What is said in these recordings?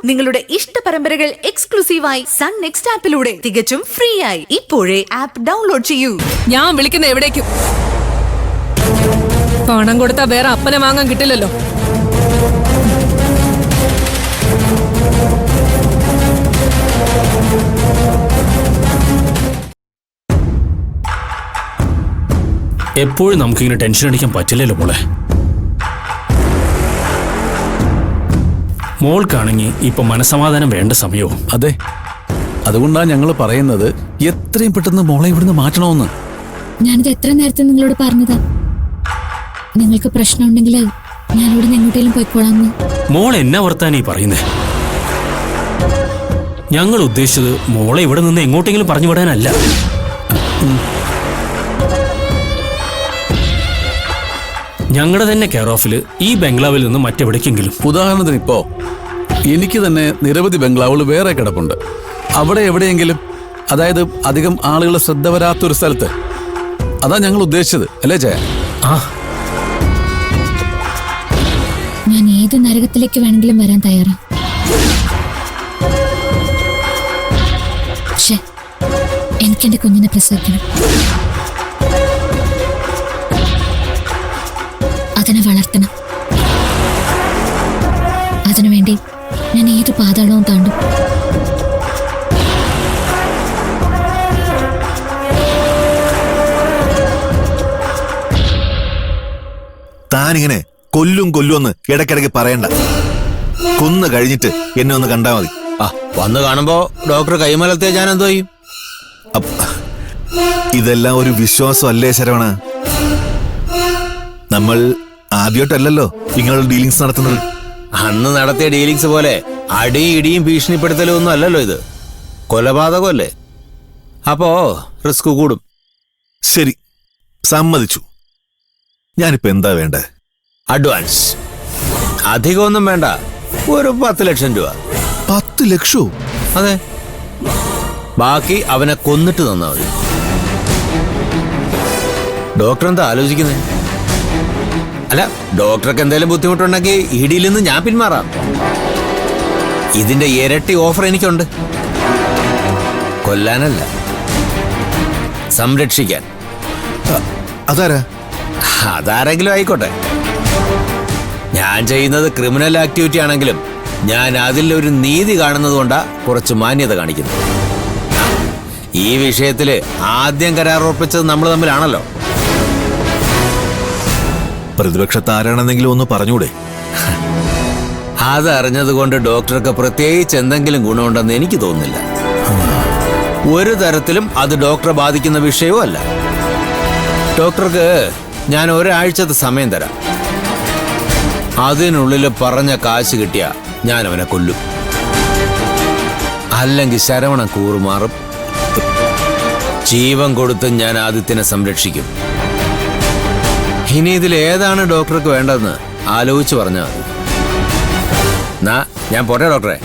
നിങ്ങളുടെ ഇഷ്ട പരമ്പരകൾ എക്സ്ക്ലൂസീവായി സൺ നെക്സ്റ്റ് ആപ്പിലൂടെ തികച്ചും ഫ്രീ ആയി ഇപ്പോഴേ ആപ്പ് ഡൗൺലോഡ് ചെയ്യൂ. ഞാൻ വിളിക്കുന്ന എവിടേക്കും പണം കൊടുത്താ വേറെ അപ്പനെ വാങ്ങാൻ കിട്ടില്ലല്ലോ. എപ്പോഴും നമുക്കിങ്ങനെ ടെൻഷൻ അടിക്കാൻ പറ്റില്ലല്ലോ മോളെ. മോൾക്കാണെങ്കിൽ ഇപ്പൊ മനസമാധാനം വേണ്ട സമയവും. അതെ, അതുകൊണ്ടാണ് ഞങ്ങൾ പറയുന്നത് എത്രയും പെട്ടെന്ന് മോളെ ഇവിടുന്ന് മാറ്റണമെന്ന്. ഞാനിത് എത്ര നേരത്തെ നിങ്ങളോട് പറഞ്ഞതാ, നിങ്ങൾക്ക് പ്രശ്നമുണ്ടെങ്കിൽ ഞാനിവിടെ എങ്ങോട്ടേലും പോയിക്കോളാന്ന്. മോൾ എന്നാ വർത്താനീ പറയുന്നേ? ഞങ്ങൾ ഉദ്ദേശിച്ചത് മോളെ ഇവിടെ നിന്ന് എങ്ങോട്ടെങ്കിലും പറഞ്ഞു വിടാനല്ല. ഞങ്ങളുടെ തന്നെ കെയർ ഓഫിൽ ഈ ബംഗ്ലാവിൽ നിന്ന് മറ്റെവിടേക്കെങ്കിലും. ഉദാഹരണത്തിന് ഇപ്പോ എനിക്ക് തന്നെ നിരവധി ബംഗ്ലാവുകൾ വേറെ കിടപ്പുണ്ട്. അവിടെ എവിടെയെങ്കിലും, അതായത് അധികം ആളുകൾ ശ്രദ്ധ വരാത്തൊരു സ്ഥലത്ത്. അതാ ഞങ്ങൾ ഉദ്ദേശിച്ചത്, അല്ലേ ജയ? ആ, ഞാൻ ഏത് നരകത്തിലേക്ക് വേണമെങ്കിലും വരാൻ തയ്യാറാ. പക്ഷെ എനിക്കെന്റെ കുഞ്ഞിനെ പ്രസവിക്കണം, അതിനെ വളർത്തണം. അതിനുവേണ്ടി ഞാൻ ഏത് പാതാളവും താണ്ടും. താനിങ്ങനെ കൊല്ലുമെന്ന് ഇടയ്ക്കിടയ്ക്ക് പറയണ്ട. കൊന്നു കഴിഞ്ഞിട്ട് എന്നെ ഒന്ന് കണ്ടാ മതി. വന്ന് കാണുമ്പോ ഡോക്ടർ കൈമലത്തെ ഞാൻ എന്തോ ചെയ്യും? ഇതെല്ലാം ഒരു വിശ്വാസം അല്ലേ ശരവണ? നമ്മൾ ആദ്യമായിട്ടല്ലല്ലോ ഇങ്ങനെയുള്ള ഡീലിങ്സ് നടത്തുന്നത്. അന്ന് നടത്തിയ ഡീലിങ്സ് പോലെ അടിയും ഇടിയും ഭീഷണിപ്പെടുത്തലും ഒന്നും അല്ലല്ലോ ഇത്. കൊലപാതകമല്ലേ? അപ്പോ റിസ്ക് കൂടും. ശരി, സമ്മതിച്ചു. ഞാനിപ്പോ എന്താ വേണ്ടേ? അഡ്വാൻസ് അധികമൊന്നും വേണ്ട, ഒരു 10 ലക്ഷം രൂപ. 10 ലക്ഷവും? അതെ, ബാക്കി അവനെ കൊന്നിട്ട് തന്നാ മതി. ഡോക്ടർ എന്താ ആലോചിക്കുന്നേ? അല്ല, ഡോക്ടർക്ക് എന്തെങ്കിലും ബുദ്ധിമുട്ടുണ്ടെങ്കിൽ ഇടിയിൽ നിന്ന് ഞാൻ പിന്മാറാം. ഇതിന്റെ ഇരട്ടി ഓഫർ എനിക്കുണ്ട്. കൊല്ലാനല്ല, സംരക്ഷിക്കാൻ. അതാരാ? അതാരെങ്കിലും ആയിക്കോട്ടെ. ഞാൻ ചെയ്യുന്നത് ക്രിമിനൽ ആക്ടിവിറ്റി ആണെങ്കിലും ഞാൻ അതിൽ ഒരു നീതി കാണുന്നത് കൊണ്ടാ കുറച്ച് മാന്യത കാണിക്കുന്നത്. ഈ വിഷയത്തില് ആദ്യം കരാർ ഉറപ്പിച്ചത് നമ്മൾ തമ്മിലാണല്ലോ. പ്രതിപക്ഷത്ത് ആരാണെന്നെങ്കിലും ഒന്ന് പറഞ്ഞൂടെ? അതറിഞ്ഞത് കൊണ്ട് ഡോക്ടർക്ക് പ്രത്യേകിച്ച് എന്തെങ്കിലും ഗുണമുണ്ടെന്ന് എനിക്ക് തോന്നുന്നില്ല. ഒരു തരത്തിലും അത് ഡോക്ടറെ ബാധിക്കുന്ന വിഷയവും അല്ല. ഡോക്ടർക്ക് ഞാൻ ഒരാഴ്ചത്തെ സമയം തരാം. അതിനുള്ളിൽ പറഞ്ഞ കാശ് കിട്ടിയ ഞാൻ അവനെ കൊല്ലും, അല്ലെങ്കിൽ ശരവണൻ കൂറുമാറും. ജീവൻ കൊടുത്ത് ഞാൻ ആദിത്യനെ സംരക്ഷിക്കും. ഇനി ഇതിൽ ഏതാണ് ഡോക്ടർക്ക് വേണ്ടതെന്ന് ആലോചിച്ച് പറഞ്ഞാൽ മതി. ഞാൻ പോട്ടെ ഡോക്ടറെ.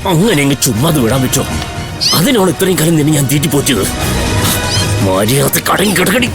അങ്ങനെ അങ്ങ് ചുമ്മാത് വിടാൻ പറ്റോ? അതിനാണ് ഇത്രയും കാലം നിന്നെ ഞാൻ തീറ്റിപ്പോറ്റിയത്. മര്യാദ കടങ്ങി കിടക്കടി.